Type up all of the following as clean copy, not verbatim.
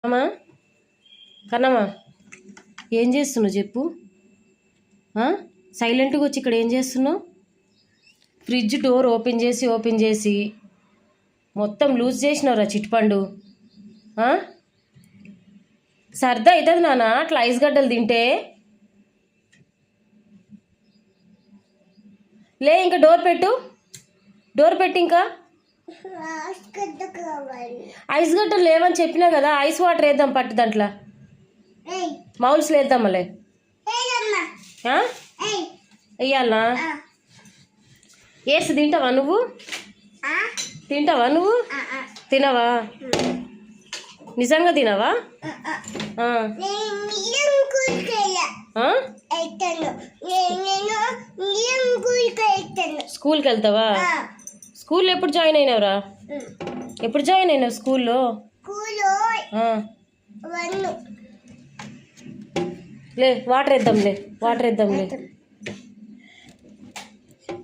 అమ్మా కన్నమ్మా ఏం చేస్తున్నావు చెప్పు. సైలెంట్గా వచ్చి ఇక్కడ ఏం చేస్తున్నావు? ఫ్రిడ్జ్ డోర్ ఓపెన్ చేసి మొత్తం లూజ్ చేసినవురా చిట్పండు. సర్ది అవుతుంది నాన్న అట్లా ఐస్ గడ్డలు తింటే. లే ఇంకా డోర్ పెట్టు ఇంకా. ఐస్ గడ్డలు లేవని చెప్పినా కదా, ఐస్ వాటర్ వేద్దాం పట్టు దాంట్లో, మౌల్స్ వేద్దామలే. వెయ్యాలనా? వేసి తింటావా నువ్వు? తినవా? నిజంగా తినవా? స్కూల్కి వెళ్తావా? స్కూల్లో ఎప్పుడు జాయిన్ అయినావురా? ఎప్పుడు జాయిన్ అయినావు స్కూల్లో? లే వాటర్ వేద్దాంలే.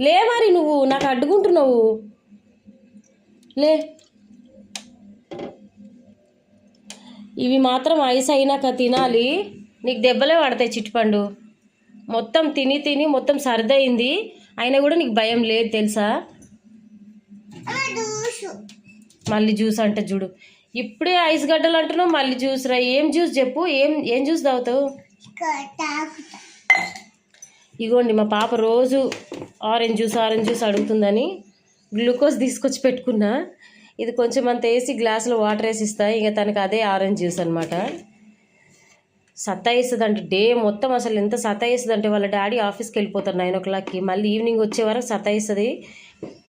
లే మరి నువ్వు నాకు అడ్డుకుంటున్నావు. లే ఇవి మాత్రం ఐస్ అయినాక తినాలి, నీకు దెబ్బలే పడతాయి చిట్టుపండు. మొత్తం తిని మొత్తం సర్దయింది, అయినా కూడా నీకు భయం లేదు తెలుసా? మళ్ళీ జ్యూస్ అంటే చూడు, ఇప్పుడే ఐస్ గడ్డలు అంటున్నావు మళ్ళీ జ్యూస్ రా. ఏం జ్యూస్ చెప్పు, ఏం జ్యూస్ తాగుతావు? ఇగోండి మా పాప రోజు ఆరెంజ్ జ్యూస్ అడుగుతుందని గ్లూకోజ్ తీసుకొచ్చి పెట్టుకున్నా. ఇది కొంచెం అంత వేసి గ్లాసులో వాటర్ వేసి ఇస్తా, ఇక తనకు అదే ఆరెంజ్ జ్యూస్ అనమాట. సతాయిస్తుంది అంటే డే మొత్తం, అసలు ఎంత సతాయిస్తుంది అంటే వాళ్ళ డాడీ ఆఫీస్కి వెళ్ళిపోతారు 9 o'clockకి, మళ్ళీ ఈవినింగ్ వచ్చే వరకు సతాయిస్తుంది.